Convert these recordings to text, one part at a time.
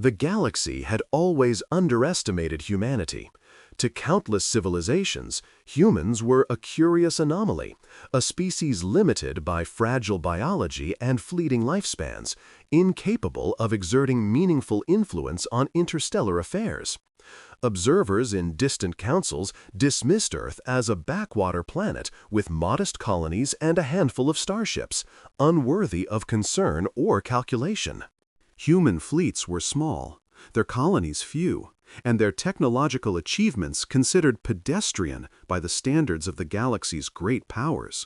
The galaxy had always underestimated humanity. To countless civilizations, humans were a curious anomaly, a species limited by fragile biology and fleeting lifespans, incapable of exerting meaningful influence on interstellar affairs. Observers in distant councils dismissed Earth as a backwater planet with modest colonies and a handful of starships, unworthy of concern or calculation. Human fleets were small, their colonies few, and their technological achievements considered pedestrian by the standards of the galaxy's great powers.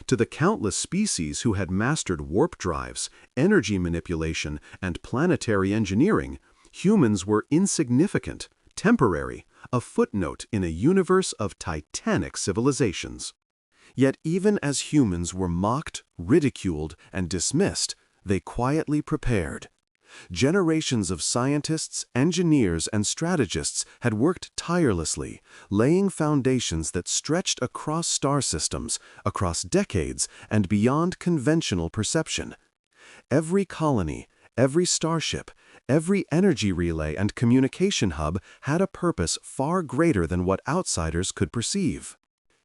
To the countless species who had mastered warp drives, energy manipulation, and planetary engineering, humans were insignificant, temporary, a footnote in a universe of titanic civilizations. Yet even as humans were mocked, ridiculed, and dismissed, they quietly prepared. Generations of scientists, engineers, and strategists had worked tirelessly, laying foundations that stretched across star systems, across decades, and beyond conventional perception. Every colony, every starship, every energy relay and communication hub had a purpose far greater than what outsiders could perceive.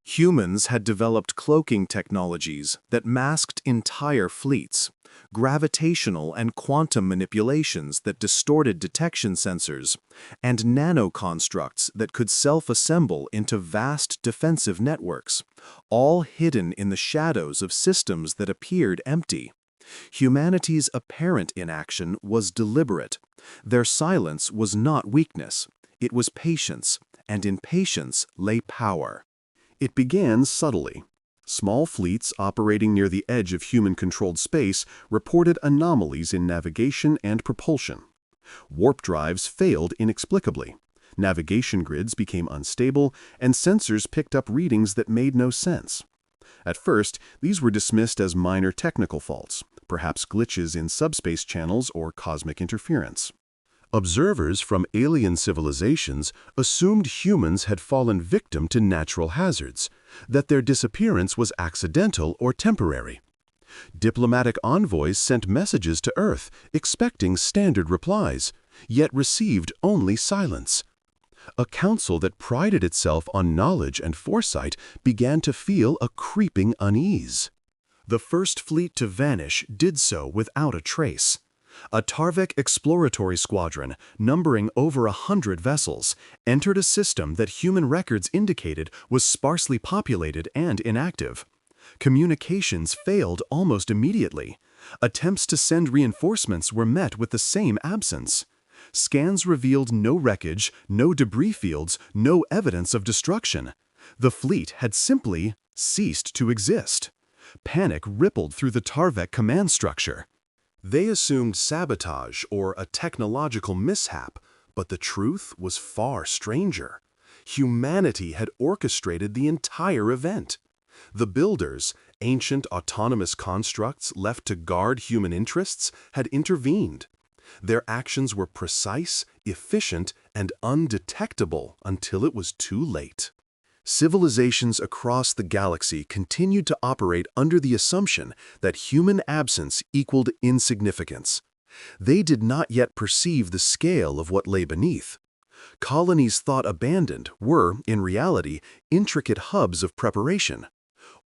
Humans had developed cloaking technologies that masked entire fleets, gravitational and quantum manipulations that distorted detection sensors, and nanoconstructs that could self-assemble into vast defensive networks, all hidden in the shadows of systems that appeared empty. Humanity's apparent inaction was deliberate. Their silence was not weakness, it was patience, and in patience lay power. It began subtly. Small fleets operating near the edge of human-controlled space reported anomalies in navigation and propulsion. Warp drives failed inexplicably. Navigation grids became unstable, and sensors picked up readings that made no sense. At first, these were dismissed as minor technical faults, perhaps glitches in subspace channels or cosmic interference. Observers from alien civilizations assumed humans had fallen victim to natural hazards, that their disappearance was accidental or temporary. Diplomatic envoys sent messages to Earth, expecting standard replies, yet received only silence. A council that prided itself on knowledge and foresight began to feel a creeping unease. The first fleet to vanish did so without a trace. A Tarvek exploratory squadron, numbering over 100 vessels, entered a system that human records indicated was sparsely populated and inactive. Communications failed almost immediately. Attempts to send reinforcements were met with the same absence. Scans revealed no wreckage, no debris fields, no evidence of destruction. The fleet had simply ceased to exist. Panic rippled through the Tarvek command structure. They assumed sabotage or a technological mishap, but the truth was far stranger. Humanity had orchestrated the entire event. The builders, ancient autonomous constructs left to guard human interests, had intervened. Their actions were precise, efficient, and undetectable until it was too late. Civilizations across the galaxy continued to operate under the assumption that human absence equaled insignificance. They did not yet perceive the scale of what lay beneath. Colonies thought abandoned were, in reality, intricate hubs of preparation.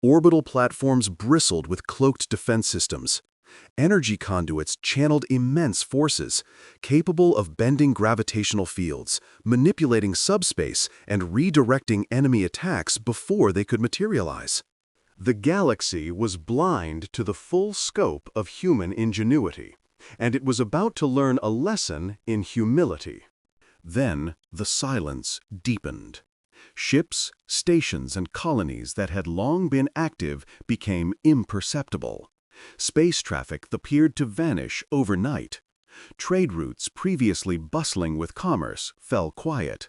Orbital platforms bristled with cloaked defense systems. Energy conduits channeled immense forces, capable of bending gravitational fields, manipulating subspace, and redirecting enemy attacks before they could materialize. The galaxy was blind to the full scope of human ingenuity, and it was about to learn a lesson in humility. Then the silence deepened. Ships, stations, and colonies that had long been active became imperceptible. Space traffic appeared to vanish overnight. Trade routes previously bustling with commerce fell quiet.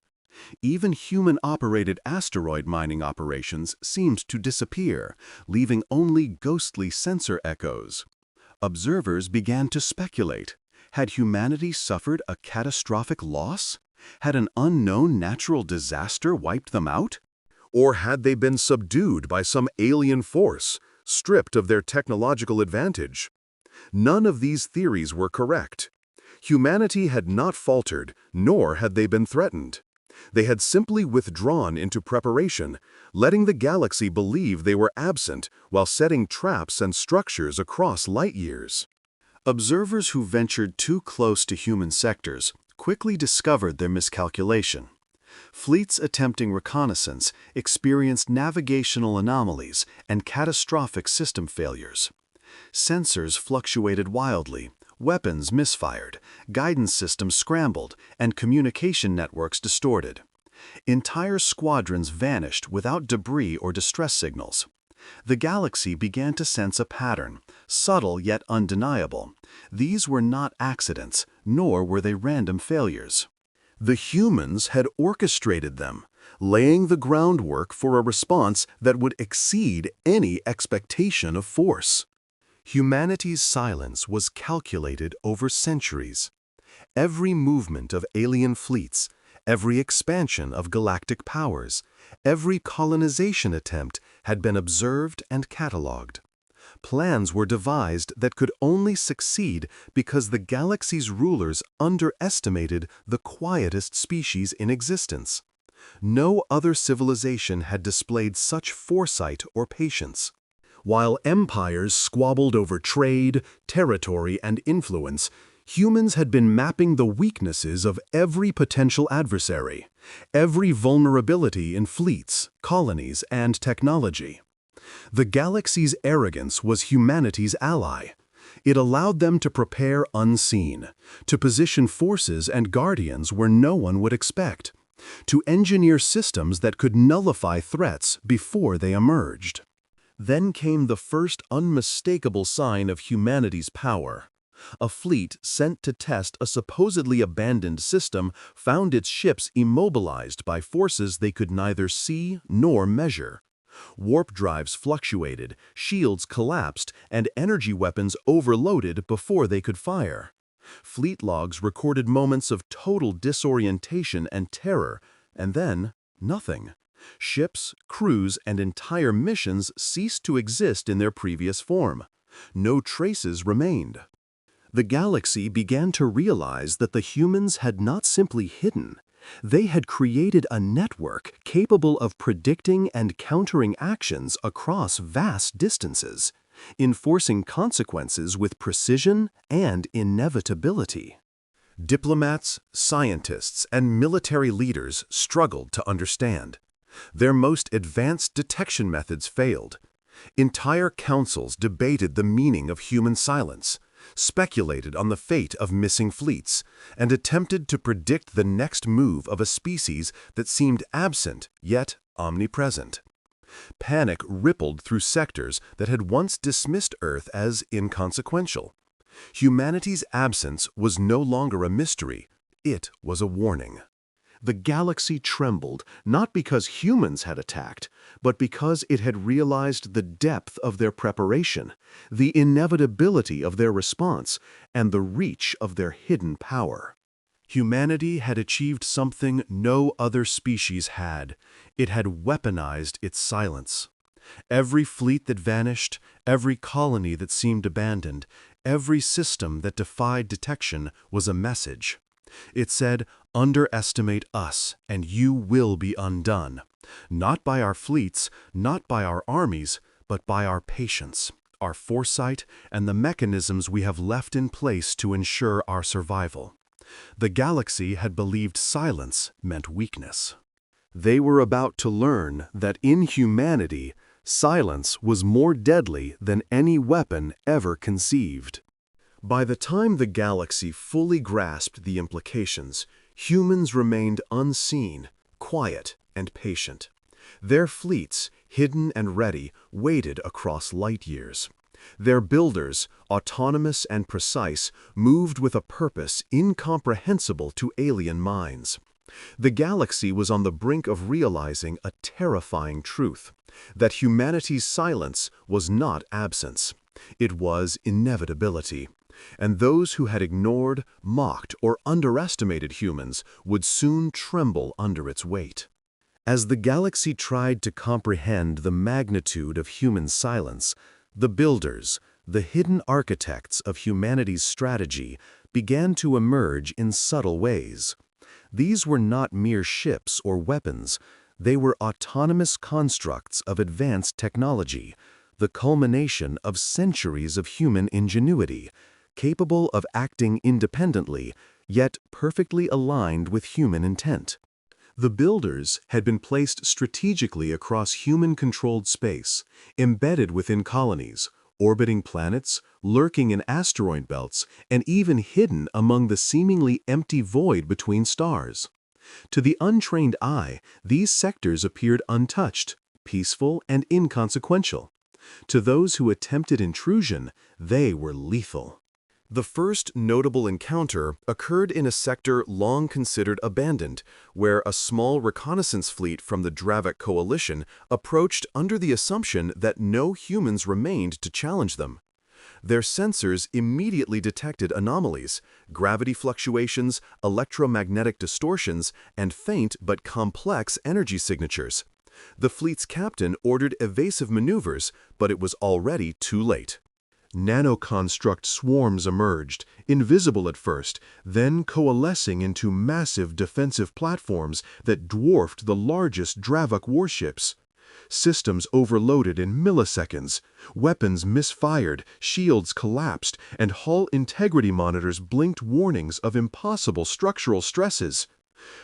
Even human-operated asteroid mining operations seemed to disappear, leaving only ghostly sensor echoes. Observers began to speculate. Had humanity suffered a catastrophic loss? Had an unknown natural disaster wiped them out? Or had they been subdued by some alien force, stripped of their technological advantage? None of these theories were correct. Humanity had not faltered, nor had they been threatened. They had simply withdrawn into preparation, letting the galaxy believe they were absent while setting traps and structures across light years. Observers who ventured too close to human sectors quickly discovered their miscalculation. Fleets attempting reconnaissance experienced navigational anomalies and catastrophic system failures. Sensors fluctuated wildly, weapons misfired, guidance systems scrambled, and communication networks distorted. Entire squadrons vanished without debris or distress signals. The galaxy began to sense a pattern, subtle yet undeniable. These were not accidents, nor were they random failures. The humans had orchestrated them, laying the groundwork for a response that would exceed any expectation of force. Humanity's silence was calculated over centuries. Every movement of alien fleets, every expansion of galactic powers, every colonization attempt had been observed and catalogued. Plans were devised that could only succeed because the galaxy's rulers underestimated the quietest species in existence. No other civilization had displayed such foresight or patience. While empires squabbled over trade, territory, and influence, humans had been mapping the weaknesses of every potential adversary, every vulnerability in fleets, colonies, and technology. The galaxy's arrogance was humanity's ally. It allowed them to prepare unseen, to position forces and guardians where no one would expect, to engineer systems that could nullify threats before they emerged. Then came the first unmistakable sign of humanity's power. A fleet sent to test a supposedly abandoned system found its ships immobilized by forces they could neither see nor measure. Warp drives fluctuated, shields collapsed, and energy weapons overloaded before they could fire. Fleet logs recorded moments of total disorientation and terror, and then nothing. Ships, crews, and entire missions ceased to exist in their previous form. No traces remained. The galaxy began to realize that the humans had not simply hidden. They had created a network capable of predicting and countering actions across vast distances, enforcing consequences with precision and inevitability. Diplomats, scientists, and military leaders struggled to understand. Their most advanced detection methods failed. Entire councils debated the meaning of human silence, speculated on the fate of missing fleets, and attempted to predict the next move of a species that seemed absent yet omnipresent. Panic rippled through sectors that had once dismissed Earth as inconsequential. Humanity's absence was no longer a mystery, it was a warning. The galaxy trembled, not because humans had attacked, but because it had realized the depth of their preparation, the inevitability of their response, and the reach of their hidden power. Humanity had achieved something no other species had. It had weaponized its silence. Every fleet that vanished, every colony that seemed abandoned, every system that defied detection was a message. It said, "Underestimate us, and you will be undone. Not by our fleets, not by our armies, but by our patience, our foresight, and the mechanisms we have left in place to ensure our survival." The galaxy had believed silence meant weakness. They were about to learn that in humanity, silence was more deadly than any weapon ever conceived. By the time the galaxy fully grasped the implications, humans remained unseen, quiet, and patient. Their fleets, hidden and ready, waited across light years. Their builders, autonomous and precise, moved with a purpose incomprehensible to alien minds. The galaxy was on the brink of realizing a terrifying truth, that humanity's silence was not absence. It was inevitability. And those who had ignored, mocked, or underestimated humans would soon tremble under its weight. As the galaxy tried to comprehend the magnitude of human silence, the builders, the hidden architects of humanity's strategy, began to emerge in subtle ways. These were not mere ships or weapons. They were autonomous constructs of advanced technology, the culmination of centuries of human ingenuity, capable of acting independently, yet perfectly aligned with human intent. The builders had been placed strategically across human-controlled space, embedded within colonies, orbiting planets, lurking in asteroid belts, and even hidden among the seemingly empty void between stars. To the untrained eye, these sectors appeared untouched, peaceful, and inconsequential. To those who attempted intrusion, they were lethal. The first notable encounter occurred in a sector long considered abandoned, where a small reconnaissance fleet from the Dravik coalition approached under the assumption that no humans remained to challenge them. Their sensors immediately detected anomalies, gravity fluctuations, electromagnetic distortions, and faint but complex energy signatures. The fleet's captain ordered evasive maneuvers, but it was already too late. Nanoconstruct swarms emerged, invisible at first, then coalescing into massive defensive platforms that dwarfed the largest Dravik warships. Systems overloaded in milliseconds, weapons misfired, shields collapsed, and hull integrity monitors blinked warnings of impossible structural stresses.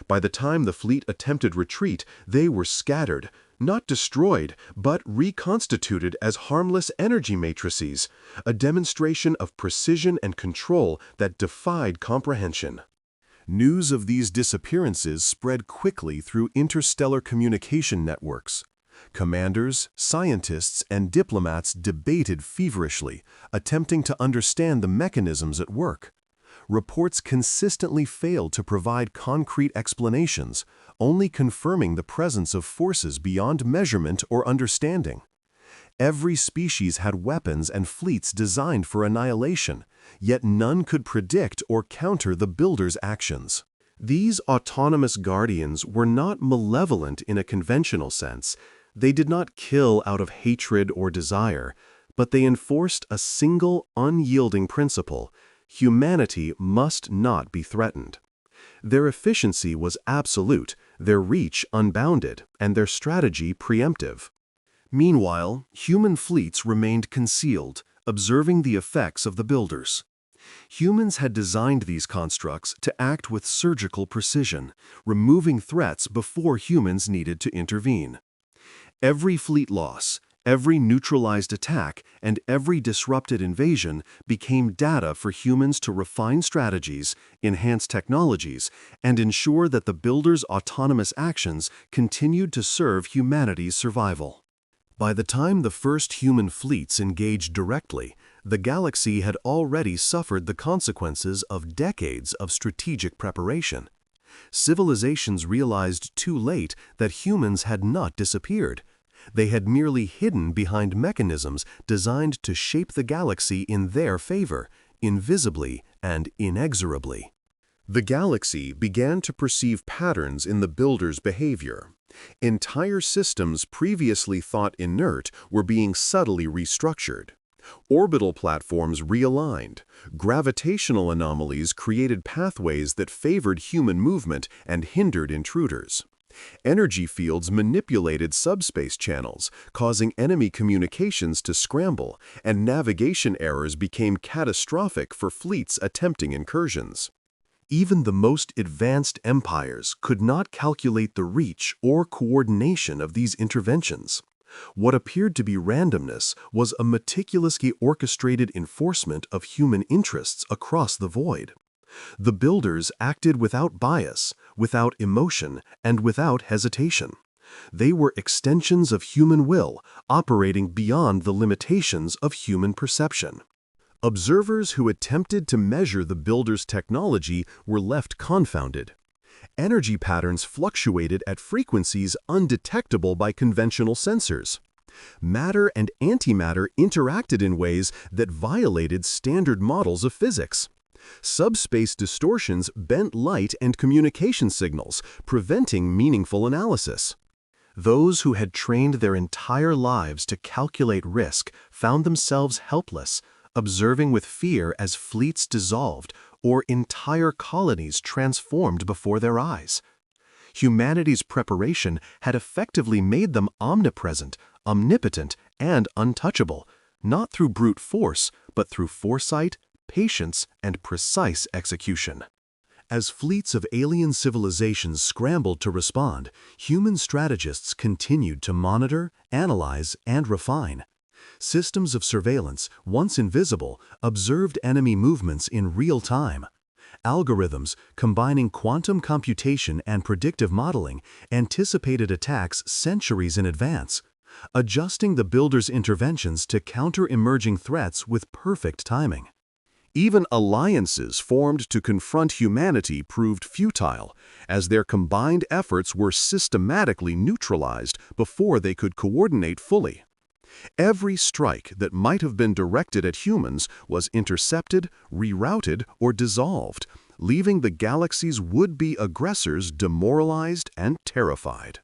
By the time the fleet attempted retreat, they were scattered, not destroyed, but reconstituted as harmless energy matrices, a demonstration of precision and control that defied comprehension. News of these disappearances spread quickly through interstellar communication networks. Commanders, scientists, and diplomats debated feverishly, attempting to understand the mechanisms at work. Reports consistently failed to provide concrete explanations, only confirming the presence of forces beyond measurement or understanding. Every species had weapons and fleets designed for annihilation, yet none could predict or counter the builders' actions. These autonomous guardians were not malevolent in a conventional sense. They did not kill out of hatred or desire, but they enforced a single, unyielding principle: humanity must not be threatened. Their efficiency was absolute, their reach unbounded, and their strategy preemptive. Meanwhile, human fleets remained concealed, observing the effects of the builders. Humans had designed these constructs to act with surgical precision, removing threats before humans needed to intervene. Every fleet loss, every neutralized attack, and every disrupted invasion became data for humans to refine strategies, enhance technologies, and ensure that the builders' autonomous actions continued to serve humanity's survival. By the time the first human fleets engaged directly, the galaxy had already suffered the consequences of decades of strategic preparation. Civilizations realized too late that humans had not disappeared. They had merely hidden behind mechanisms designed to shape the galaxy in their favor, invisibly and inexorably. The galaxy began to perceive patterns in the builders' behavior. Entire systems previously thought inert were being subtly restructured. Orbital platforms realigned. Gravitational anomalies created pathways that favored human movement and hindered intruders. Energy fields manipulated subspace channels, causing enemy communications to scramble, and navigation errors became catastrophic for fleets attempting incursions. Even the most advanced empires could not calculate the reach or coordination of these interventions. What appeared to be randomness was a meticulously orchestrated enforcement of human interests across the void. The builders acted without bias, without emotion, and without hesitation. They were extensions of human will, operating beyond the limitations of human perception. Observers who attempted to measure the builders' technology were left confounded. Energy patterns fluctuated at frequencies undetectable by conventional sensors. Matter and antimatter interacted in ways that violated standard models of physics. Subspace distortions bent light and communication signals, preventing meaningful analysis. Those who had trained their entire lives to calculate risk found themselves helpless, observing with fear as fleets dissolved or entire colonies transformed before their eyes. Humanity's preparation had effectively made them omnipresent, omnipotent, and untouchable, not through brute force, but through foresight, patience, and precise execution. As fleets of alien civilizations scrambled to respond, human strategists continued to monitor, analyze, and refine. Systems of surveillance, once invisible, observed enemy movements in real time. Algorithms, combining quantum computation and predictive modeling, anticipated attacks centuries in advance, adjusting the builders' interventions to counter emerging threats with perfect timing. Even alliances formed to confront humanity proved futile, as their combined efforts were systematically neutralized before they could coordinate fully. Every strike that might have been directed at humans was intercepted, rerouted, or dissolved, leaving the galaxy's would-be aggressors demoralized and terrified.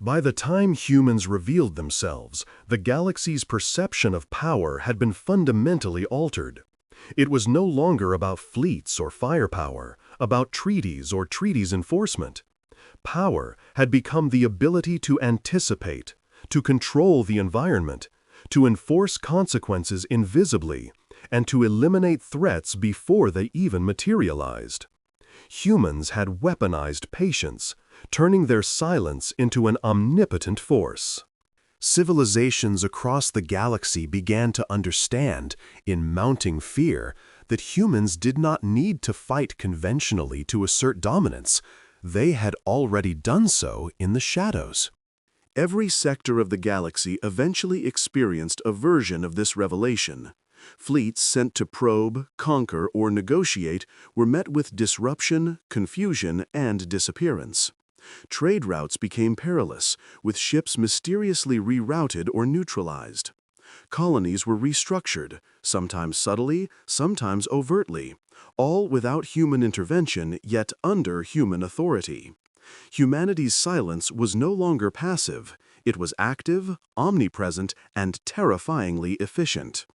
By the time humans revealed themselves, the galaxy's perception of power had been fundamentally altered. It was no longer about fleets or firepower, about treaties or treaties enforcement. Power had become the ability to anticipate, to control the environment, to enforce consequences invisibly, and to eliminate threats before they even materialized. Humans had weaponized patience, turning their silence into an omnipotent force. Civilizations across the galaxy began to understand, in mounting fear, that humans did not need to fight conventionally to assert dominance. They had already done so in the shadows. Every sector of the galaxy eventually experienced a version of this revelation. Fleets sent to probe, conquer, or negotiate were met with disruption, confusion, and disappearance. Trade routes became perilous, with ships mysteriously rerouted or neutralized. Colonies were restructured, sometimes subtly, sometimes overtly, all without human intervention, yet under human authority. Humanity's silence was no longer passive. It was active, omnipresent, and terrifyingly efficient.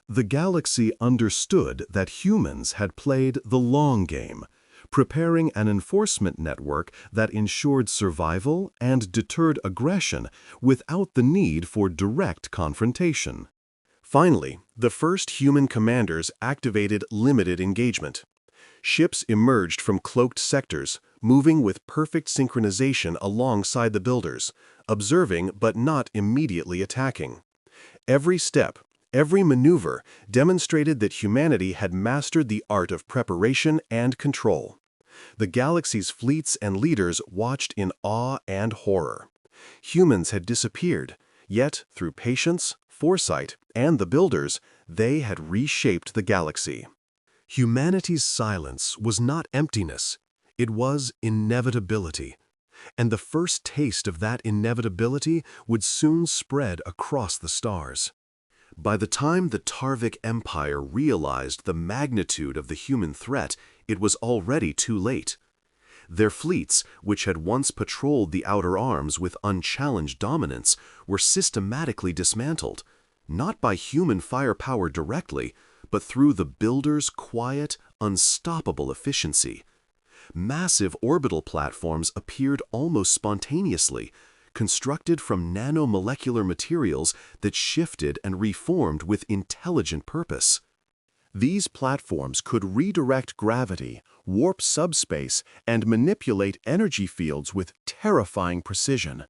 The galaxy understood that humans had played the long game, preparing an enforcement network that ensured survival and deterred aggression without the need for direct confrontation. Finally, the first human commanders activated limited engagement. Ships emerged from cloaked sectors, moving with perfect synchronization alongside the builders, observing but not immediately attacking. Every step, every maneuver demonstrated that humanity had mastered the art of preparation and control. The galaxy's fleets and leaders watched in awe and horror. Humans had disappeared, yet through patience, foresight, and the builders, they had reshaped the galaxy. Humanity's silence was not emptiness, it was inevitability. And the first taste of that inevitability would soon spread across the stars. By the time the Tarvik Empire realized the magnitude of the human threat, it was already too late. Their fleets, which had once patrolled the outer arms with unchallenged dominance, were systematically dismantled, not by human firepower directly, but through the builders' quiet, unstoppable efficiency. Massive orbital platforms appeared almost spontaneously, constructed from nanomolecular materials that shifted and reformed with intelligent purpose. These platforms could redirect gravity, warp subspace, and manipulate energy fields with terrifying precision.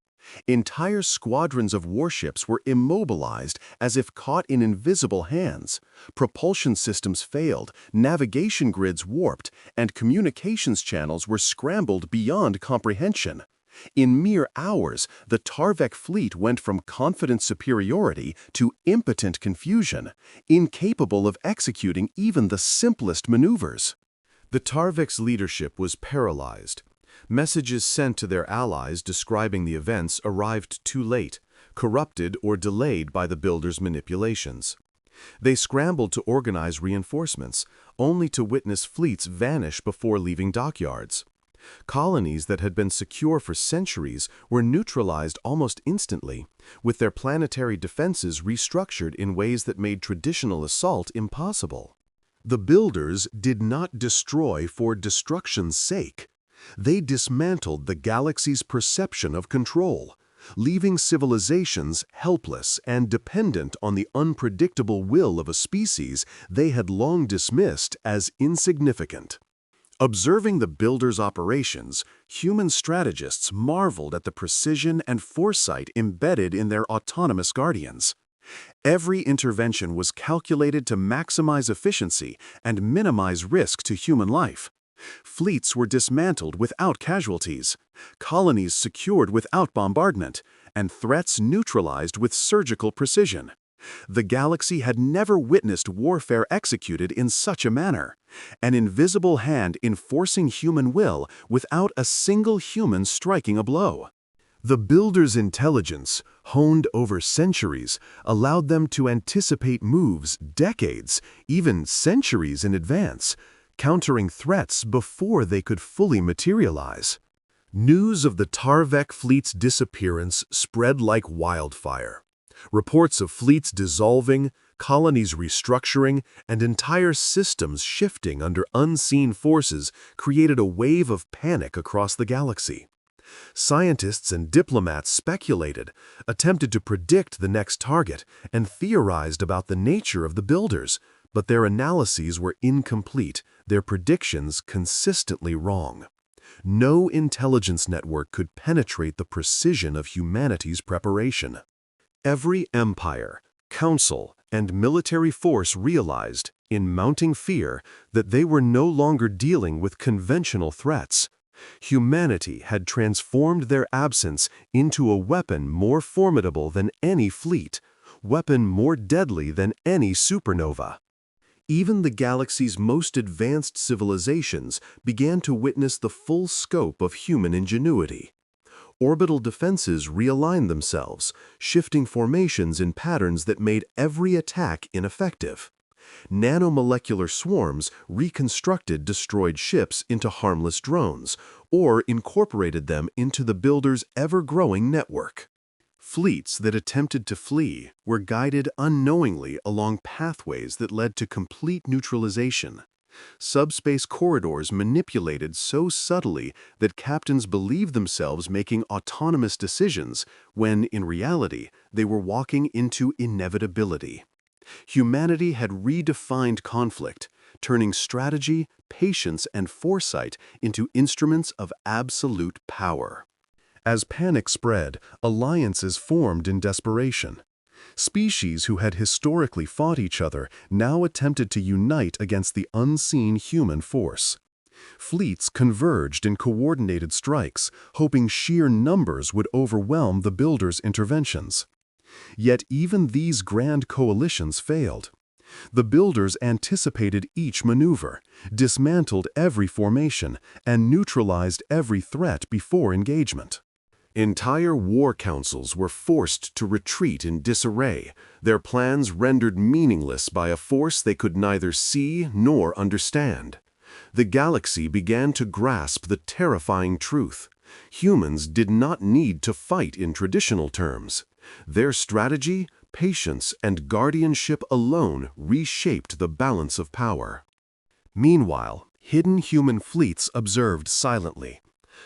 Entire squadrons of warships were immobilized as if caught in invisible hands. Propulsion systems failed, navigation grids warped, and communications channels were scrambled beyond comprehension. In mere hours, the Tarvek fleet went from confident superiority to impotent confusion, incapable of executing even the simplest maneuvers. The Tarvek's leadership was paralyzed. Messages sent to their allies describing the events arrived too late, corrupted or delayed by the builders' manipulations. They scrambled to organize reinforcements, only to witness fleets vanish before leaving dockyards. Colonies that had been secure for centuries were neutralized almost instantly, with their planetary defenses restructured in ways that made traditional assault impossible. The builders did not destroy for destruction's sake. They dismantled the galaxy's perception of control, leaving civilizations helpless and dependent on the unpredictable will of a species they had long dismissed as insignificant. Observing the builders' operations, human strategists marveled at the precision and foresight embedded in their autonomous guardians. Every intervention was calculated to maximize efficiency and minimize risk to human life. Fleets were dismantled without casualties, colonies secured without bombardment, and threats neutralized with surgical precision. The galaxy had never witnessed warfare executed in such a manner, an invisible hand enforcing human will without a single human striking a blow. The builders' intelligence, honed over centuries, allowed them to anticipate moves decades, even centuries in advance, countering threats before they could fully materialize. News of the Tarvek fleet's disappearance spread like wildfire. Reports of fleets dissolving, colonies restructuring, and entire systems shifting under unseen forces created a wave of panic across the galaxy. Scientists and diplomats speculated, attempted to predict the next target, and theorized about the nature of the builders, but their analyses were incomplete, their predictions consistently wrong. No intelligence network could penetrate the precision of humanity's preparation. Every empire, council, and military force realized, in mounting fear, that they were no longer dealing with conventional threats. Humanity had transformed their absence into a weapon more formidable than any fleet, weapon more deadly than any supernova. Even the galaxy's most advanced civilizations began to witness the full scope of human ingenuity. Orbital defenses realigned themselves, shifting formations in patterns that made every attack ineffective. Nanomolecular swarms reconstructed destroyed ships into harmless drones, or incorporated them into the builders' ever-growing network. Fleets that attempted to flee were guided unknowingly along pathways that led to complete neutralization. Subspace corridors manipulated so subtly that captains believed themselves making autonomous decisions when, in reality, they were walking into inevitability. Humanity had redefined conflict, turning strategy, patience, and foresight into instruments of absolute power. As panic spread, alliances formed in desperation. Species who had historically fought each other now attempted to unite against the unseen human force. Fleets converged in coordinated strikes, hoping sheer numbers would overwhelm the builders' interventions. Yet even these grand coalitions failed. The builders anticipated each maneuver, dismantled every formation, and neutralized every threat before engagement. Entire war councils were forced to retreat in disarray, their plans rendered meaningless by a force they could neither see nor understand. The galaxy began to grasp the terrifying truth. Humans did not need to fight in traditional terms. Their strategy, patience, and guardianship alone reshaped the balance of power. Meanwhile, hidden human fleets observed silently.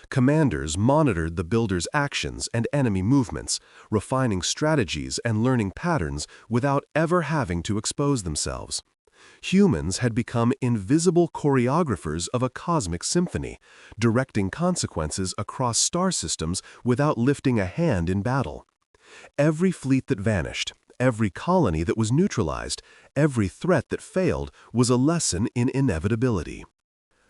Commanders monitored the builders' actions and enemy movements, refining strategies and learning patterns without ever having to expose themselves. Humans had become invisible choreographers of a cosmic symphony, directing consequences across star systems without lifting a hand in battle. Every fleet that vanished, every colony that was neutralized, every threat that failed was a lesson in inevitability.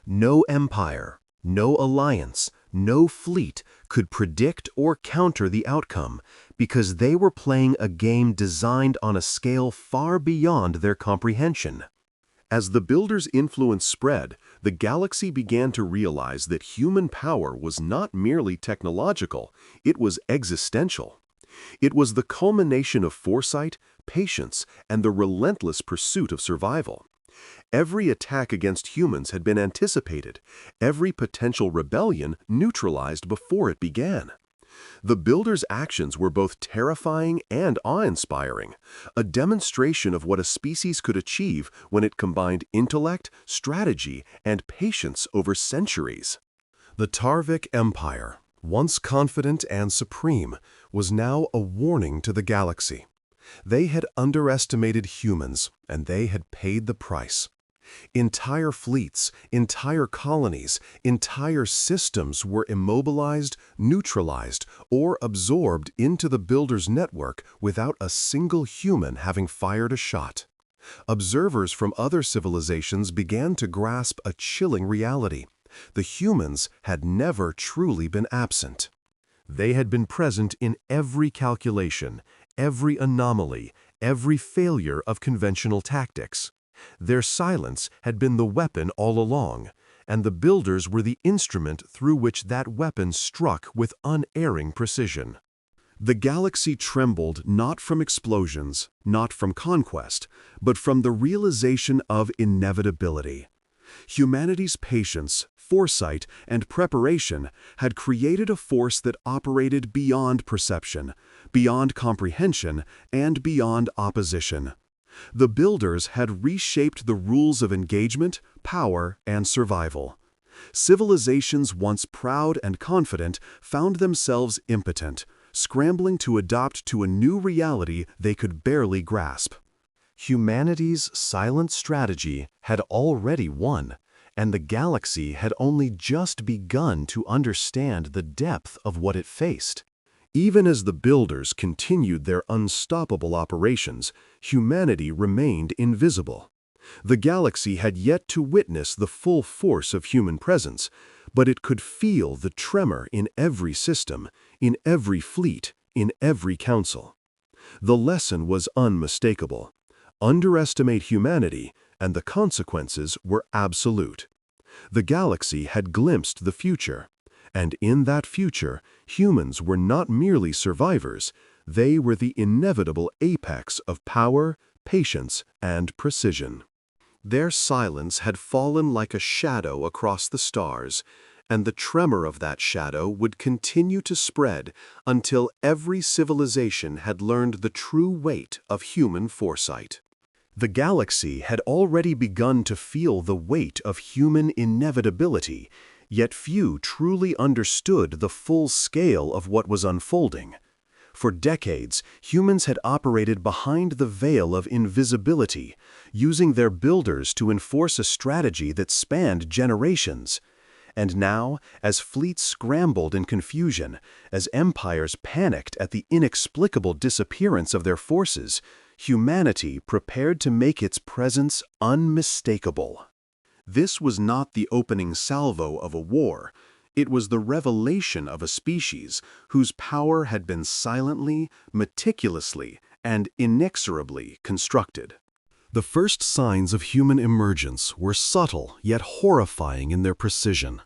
No empire, no alliance, no fleet could predict or counter the outcome because they were playing a game designed on a scale far beyond their comprehension. As the builders' influence spread, the galaxy began to realize that human power was not merely technological, it was existential. It was the culmination of foresight, patience, and the relentless pursuit of survival. Every attack against humans had been anticipated, every potential rebellion neutralized before it began. The builders' actions were both terrifying and awe-inspiring, a demonstration of what a species could achieve when it combined intellect, strategy, and patience over centuries. The Tarvik Empire, once confident and supreme, was now a warning to the galaxy. They had underestimated humans, and they had paid the price. Entire fleets, entire colonies, entire systems were immobilized, neutralized, or absorbed into the builders' network without a single human having fired a shot. Observers from other civilizations began to grasp a chilling reality. The humans had never truly been absent. They had been present in every calculation, every anomaly, every failure of conventional tactics. Their silence had been the weapon all along, and the builders were the instrument through which that weapon struck with unerring precision. The galaxy trembled not from explosions, not from conquest, but from the realization of inevitability. Humanity's patience, foresight, and preparation had created a force that operated beyond perception, beyond comprehension, and beyond opposition. The builders had reshaped the rules of engagement, power, and survival. Civilizations once proud and confident found themselves impotent, scrambling to adapt to a new reality they could barely grasp. Humanity's silent strategy had already won, and the galaxy had only just begun to understand the depth of what it faced. Even as the builders continued their unstoppable operations, humanity remained invisible. The galaxy had yet to witness the full force of human presence, but it could feel the tremor in every system, in every fleet, in every council. The lesson was unmistakable. Underestimate humanity, and the consequences were absolute. The galaxy had glimpsed the future. And in that future, humans were not merely survivors, they were the inevitable apex of power, patience, and precision. Their silence had fallen like a shadow across the stars, and the tremor of that shadow would continue to spread until every civilization had learned the true weight of human foresight. The galaxy had already begun to feel the weight of human inevitability, yet few truly understood the full scale of what was unfolding. For decades, humans had operated behind the veil of invisibility, using their builders to enforce a strategy that spanned generations. And now, as fleets scrambled in confusion, as empires panicked at the inexplicable disappearance of their forces, humanity prepared to make its presence unmistakable. This was not the opening salvo of a war. It was the revelation of a species whose power had been silently, meticulously, and inexorably constructed. The first signs of human emergence were subtle yet horrifying in their precision.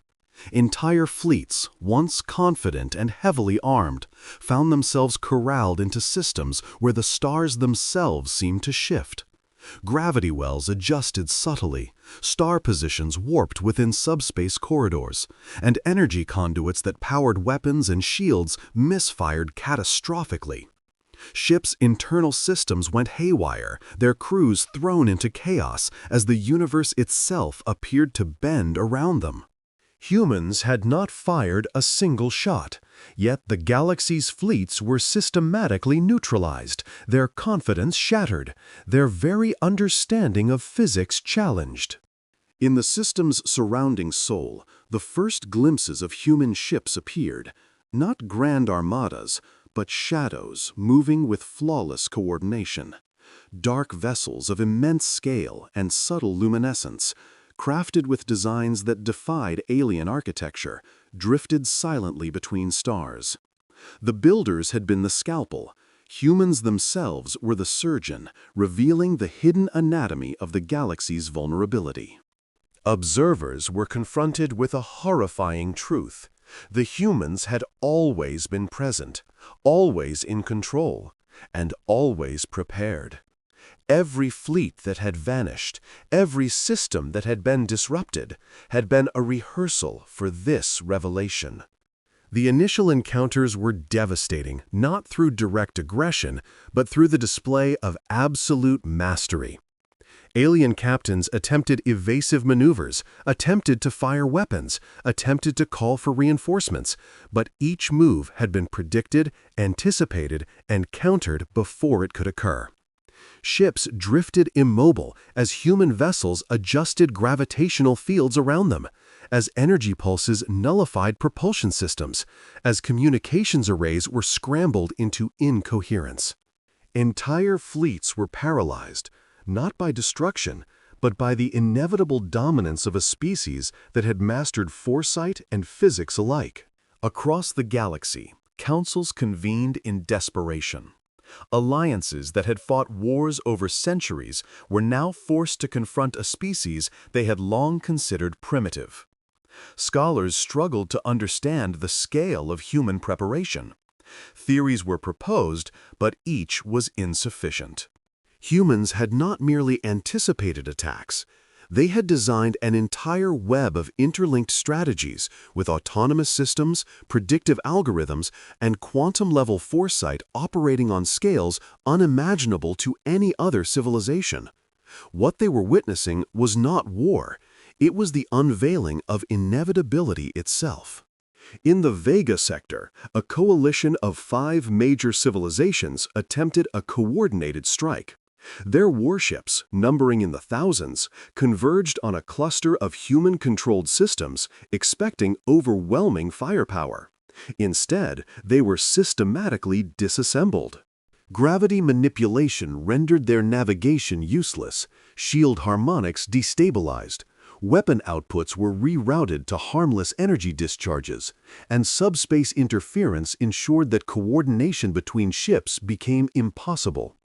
Entire fleets, once confident and heavily armed, found themselves corralled into systems where the stars themselves seemed to shift. Gravity wells adjusted subtly, star positions warped within subspace corridors, and energy conduits that powered weapons and shields misfired catastrophically. Ships' internal systems went haywire, their crews thrown into chaos as the universe itself appeared to bend around them. Humans had not fired a single shot, yet the galaxy's fleets were systematically neutralized, their confidence shattered, their very understanding of physics challenged. In the systems surrounding Sol, the first glimpses of human ships appeared, not grand armadas, but shadows moving with flawless coordination. Dark vessels of immense scale and subtle luminescence, crafted with designs that defied alien architecture, drifted silently between stars. The builders had been the scalpel. Humans themselves were the surgeon, revealing the hidden anatomy of the galaxy's vulnerability. Observers were confronted with a horrifying truth. The humans had always been present, always in control, and always prepared. Every fleet that had vanished, every system that had been disrupted, had been a rehearsal for this revelation. The initial encounters were devastating, not through direct aggression, but through the display of absolute mastery. Alien captains attempted evasive maneuvers, attempted to fire weapons, attempted to call for reinforcements, but each move had been predicted, anticipated, and countered before it could occur. Ships drifted immobile as human vessels adjusted gravitational fields around them, as energy pulses nullified propulsion systems, as communications arrays were scrambled into incoherence. Entire fleets were paralyzed, not by destruction, but by the inevitable dominance of a species that had mastered foresight and physics alike. Across the galaxy, councils convened in desperation. Alliances that had fought wars over centuries were now forced to confront a species they had long considered primitive. Scholars struggled to understand the scale of human preparation. Theories were proposed, but each was insufficient. Humans had not merely anticipated attacks. They had designed an entire web of interlinked strategies with autonomous systems, predictive algorithms, and quantum-level foresight operating on scales unimaginable to any other civilization. What they were witnessing was not war. It was the unveiling of inevitability itself. In the Vega sector, a coalition of 5 major civilizations attempted a coordinated strike. Their warships, numbering in the thousands, converged on a cluster of human-controlled systems, expecting overwhelming firepower. Instead, they were systematically disassembled. Gravity manipulation rendered their navigation useless, shield harmonics destabilized, weapon outputs were rerouted to harmless energy discharges, and subspace interference ensured that coordination between ships became impossible.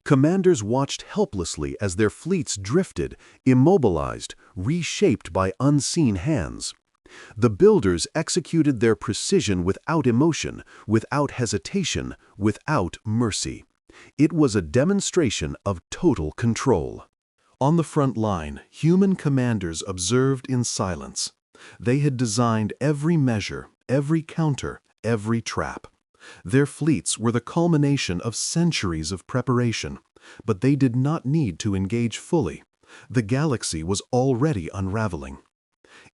Commanders watched helplessly as their fleets drifted, immobilized, reshaped by unseen hands. The builders executed their precision without emotion, without hesitation, without mercy. It was a demonstration of total control. On the front line, human commanders observed in silence. They had designed every measure, every counter, every trap. Their fleets were the culmination of centuries of preparation, but they did not need to engage fully. The galaxy was already unraveling.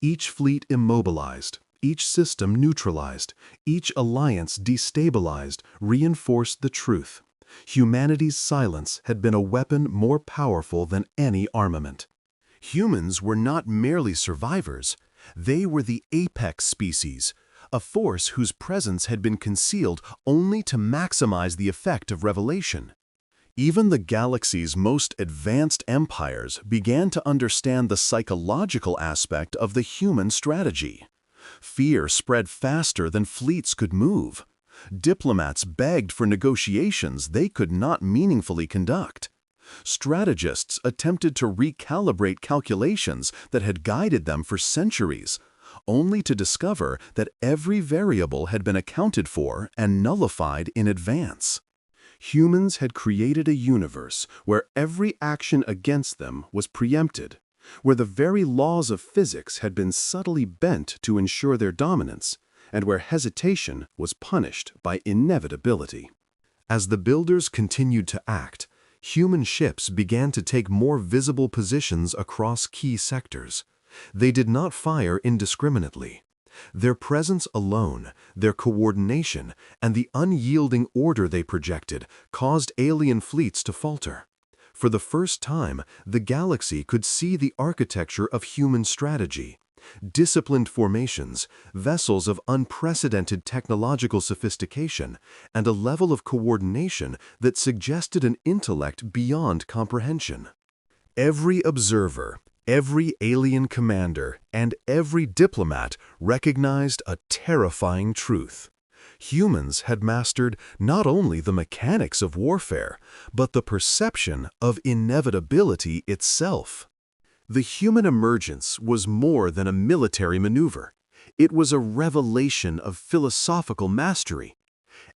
Each fleet immobilized, each system neutralized, each alliance destabilized, reinforced the truth. Humanity's silence had been a weapon more powerful than any armament. Humans were not merely survivors. They were the apex species, a force whose presence had been concealed only to maximize the effect of revelation. Even the galaxy's most advanced empires began to understand the psychological aspect of the human strategy. Fear spread faster than fleets could move. Diplomats begged for negotiations they could not meaningfully conduct. Strategists attempted to recalibrate calculations that had guided them for centuries, only to discover that every variable had been accounted for and nullified in advance. Humans had created a universe where every action against them was preempted, where the very laws of physics had been subtly bent to ensure their dominance, and where hesitation was punished by inevitability. As the builders continued to act, human ships began to take more visible positions across key sectors. They did not fire indiscriminately. Their presence alone, their coordination, and the unyielding order they projected caused alien fleets to falter. For the first time, the galaxy could see the architecture of human strategy. Disciplined formations, vessels of unprecedented technological sophistication, and a level of coordination that suggested an intellect beyond comprehension. Every observer, every alien commander, and every diplomat recognized a terrifying truth. Humans had mastered not only the mechanics of warfare, but the perception of inevitability itself. The human emergence was more than a military maneuver. It was a revelation of philosophical mastery.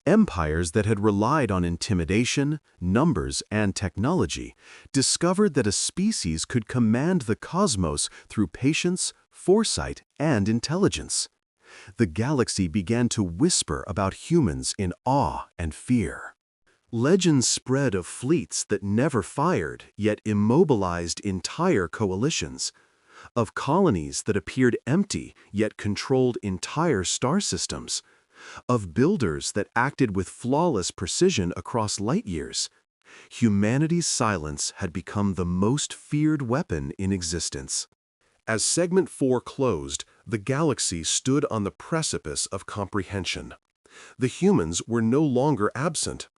Empires that had relied on intimidation, numbers, and technology discovered that a species could command the cosmos through patience, foresight, and intelligence. The galaxy began to whisper about humans in awe and fear. Legends spread of fleets that never fired, yet immobilized entire coalitions, of colonies that appeared empty, yet controlled entire star systems, of builders that acted with flawless precision across light years. Humanity's silence had become the most feared weapon in existence. As Segment 4 closed, the galaxy stood on the precipice of comprehension. The humans were no longer absent.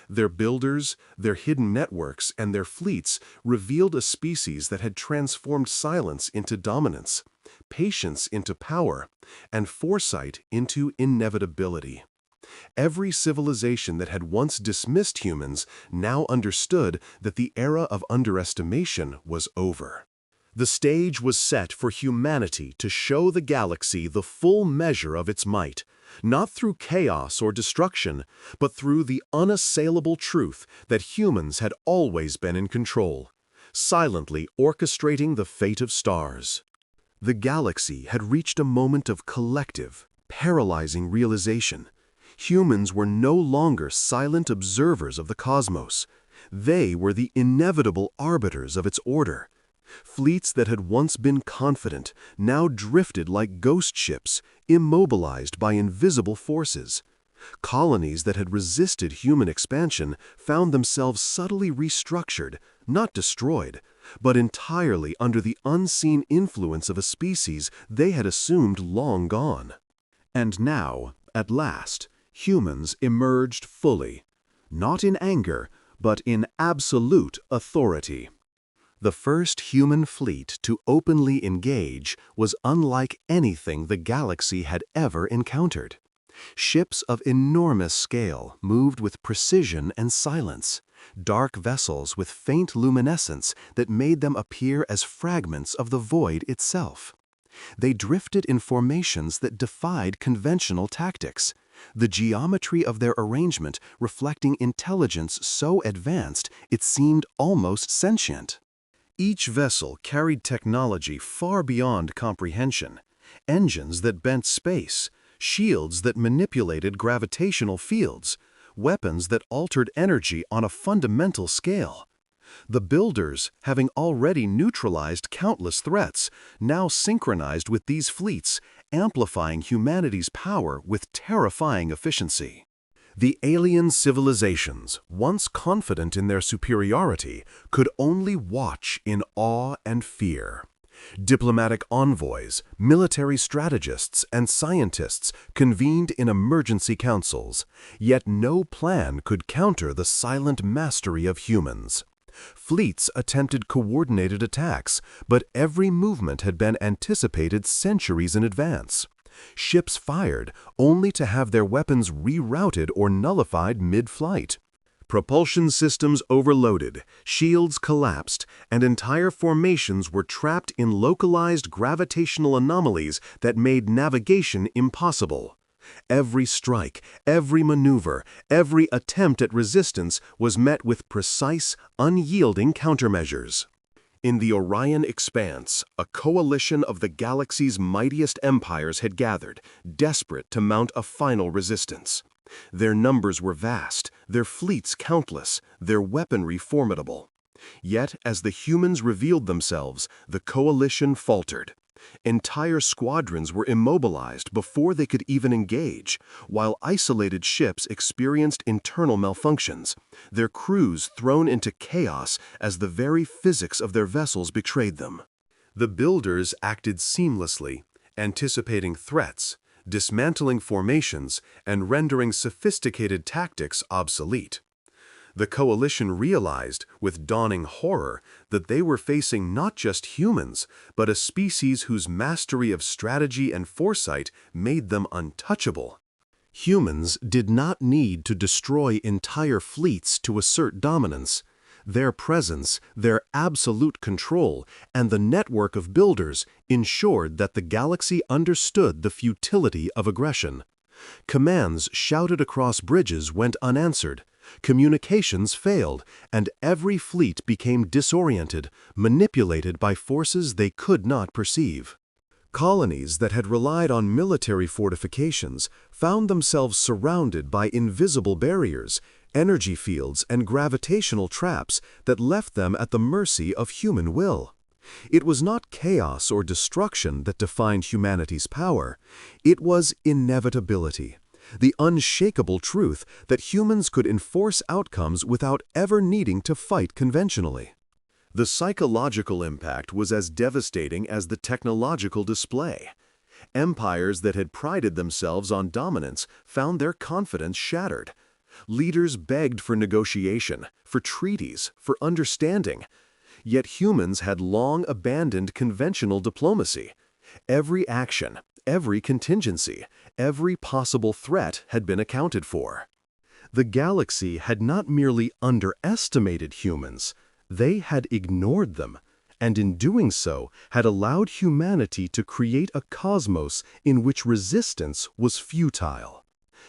Their builders, their hidden networks, and their fleets revealed a species that had transformed silence into dominance, patience into power, and foresight into inevitability. Every civilization that had once dismissed humans now understood that the era of underestimation was over. The stage was set for humanity to show the galaxy the full measure of its might, not through chaos or destruction, but through the unassailable truth that humans had always been in control, silently orchestrating the fate of stars. The galaxy had reached a moment of collective, paralyzing realization. Humans were no longer silent observers of the cosmos. They were the inevitable arbiters of its order. Fleets that had once been confident now drifted like ghost ships, immobilized by invisible forces. Colonies that had resisted human expansion found themselves subtly restructured, not destroyed, but entirely under the unseen influence of a species they had assumed long gone. And now, at last, humans emerged fully, not in anger, but in absolute authority. The first human fleet to openly engage was unlike anything the galaxy had ever encountered. Ships of enormous scale moved with precision and silence, dark vessels with faint luminescence that made them appear as fragments of the void itself. They drifted in formations that defied conventional tactics, the geometry of their arrangement reflecting intelligence so advanced it seemed almost sentient. Each vessel carried technology far beyond comprehension, engines that bent space, shields that manipulated gravitational fields, weapons that altered energy on a fundamental scale. The builders, having already neutralized countless threats, now synchronized with these fleets, amplifying humanity's power with terrifying efficiency. The alien civilizations, once confident in their superiority, could only watch in awe and fear. Diplomatic envoys, military strategists, and scientists convened in emergency councils, yet no plan could counter the silent mastery of humans. Fleets attempted coordinated attacks, but every movement had been anticipated centuries in advance. Ships fired, only to have their weapons rerouted or nullified mid-flight. Propulsion systems overloaded, shields collapsed, and entire formations were trapped in localized gravitational anomalies that made navigation impossible. Every strike, every maneuver, every attempt at resistance was met with precise, unyielding countermeasures. In the Orion expanse, a coalition of the galaxy's mightiest empires had gathered, desperate to mount a final resistance. Their numbers were vast, their fleets countless, their weaponry formidable. Yet, as the humans revealed themselves, the coalition faltered. Entire squadrons were immobilized before they could even engage, while isolated ships experienced internal malfunctions, their crews thrown into chaos as the very physics of their vessels betrayed them. The builders acted seamlessly, anticipating threats, dismantling formations, and rendering sophisticated tactics obsolete. The coalition realized, with dawning horror, that they were facing not just humans, but a species whose mastery of strategy and foresight made them untouchable. Humans did not need to destroy entire fleets to assert dominance. Their presence, their absolute control, and the network of builders ensured that the galaxy understood the futility of aggression. Commands shouted across bridges went unanswered. Communications failed, and every fleet became disoriented, manipulated by forces they could not perceive. Colonies that had relied on military fortifications found themselves surrounded by invisible barriers, energy fields, and gravitational traps that left them at the mercy of human will. It was not chaos or destruction that defined humanity's power. It was inevitability, the unshakable truth that humans could enforce outcomes without ever needing to fight conventionally. The psychological impact was as devastating as the technological display. Empires that had prided themselves on dominance found their confidence shattered. Leaders begged for negotiation, for treaties, for understanding. Yet humans had long abandoned conventional diplomacy. Every action, every contingency, every possible threat had been accounted for. The galaxy had not merely underestimated humans, they had ignored them, and in doing so had allowed humanity to create a cosmos in which resistance was futile.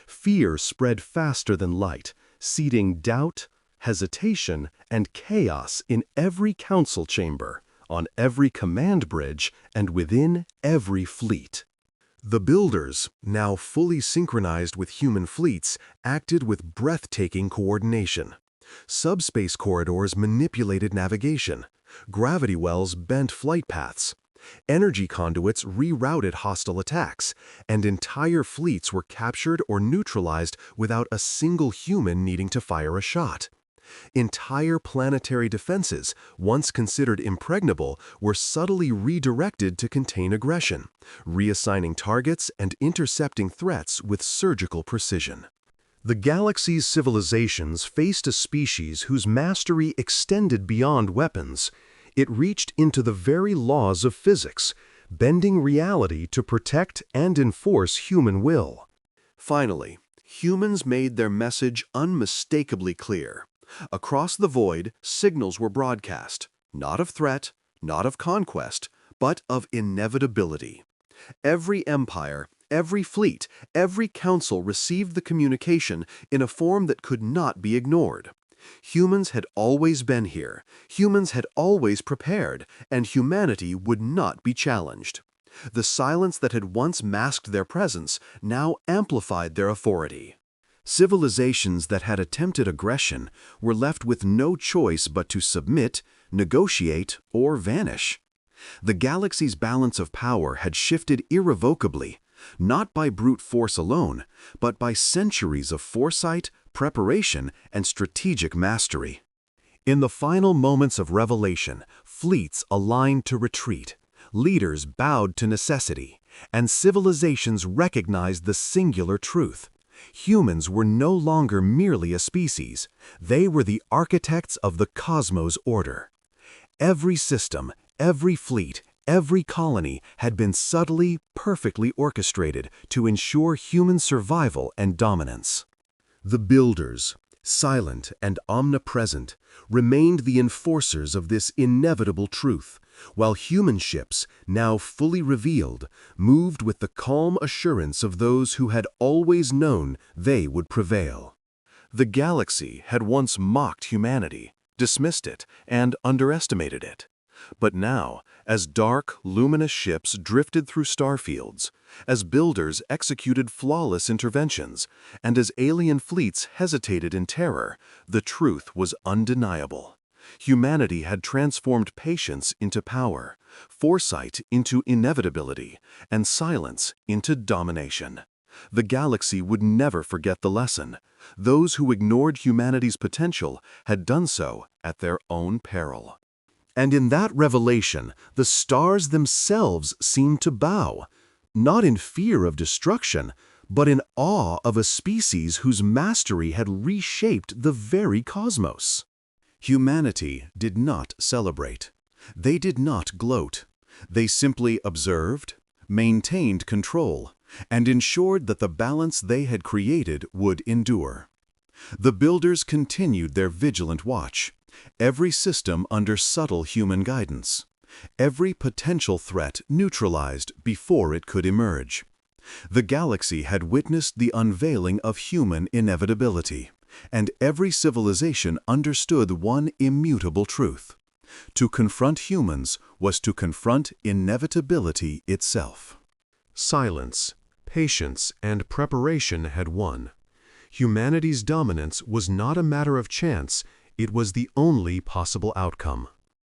Fear spread faster than light, seeding doubt, hesitation, and chaos in every council chamber, on every command bridge, and within every fleet. The builders, now fully synchronized with human fleets, acted with breathtaking coordination. Subspace corridors manipulated navigation. Gravity wells bent flight paths. Energy conduits rerouted hostile attacks, and entire fleets were captured or neutralized without a single human needing to fire a shot. Entire planetary defenses, once considered impregnable, were subtly redirected to contain aggression, reassigning targets and intercepting threats with surgical precision. The galaxy's civilizations faced a species whose mastery extended beyond weapons. It reached into the very laws of physics, bending reality to protect and enforce human will. Finally, humans made their message unmistakably clear. Across the void, signals were broadcast, not of threat, not of conquest, but of inevitability. Every empire, every fleet, every council received the communication in a form that could not be ignored. Humans had always been here, humans had always prepared, and humanity would not be challenged. The silence that had once masked their presence now amplified their authority. Civilizations that had attempted aggression were left with no choice but to submit, negotiate, or vanish. The galaxy's balance of power had shifted irrevocably, not by brute force alone, but by centuries of foresight, preparation, and strategic mastery. In the final moments of revelation, fleets aligned to retreat, leaders bowed to necessity, and civilizations recognized the singular truth. Humans were no longer merely a species, they were the architects of the cosmos order. Every system, every fleet, every colony had been subtly, perfectly orchestrated to ensure human survival and dominance. The builders, silent and omnipresent, remained the enforcers of this inevitable truth, while human ships, now fully revealed, moved with the calm assurance of those who had always known they would prevail. The galaxy had once mocked humanity, dismissed it, and underestimated it. But now, as dark, luminous ships drifted through starfields, as builders executed flawless interventions, and as alien fleets hesitated in terror, the truth was undeniable. Humanity had transformed patience into power, foresight into inevitability, and silence into domination. The galaxy would never forget the lesson. Those who ignored humanity's potential had done so at their own peril. And in that revelation, the stars themselves seemed to bow, not in fear of destruction, but in awe of a species whose mastery had reshaped the very cosmos. Humanity did not celebrate. They did not gloat. They simply observed, maintained control, and ensured that the balance they had created would endure. The builders continued their vigilant watch, every system under subtle human guidance, every potential threat neutralized before it could emerge. The galaxy had witnessed the unveiling of human inevitability, and every civilization understood one immutable truth. To confront humans was to confront inevitability itself. Silence, patience, and preparation had won. Humanity's dominance was not a matter of chance, it was the only possible outcome.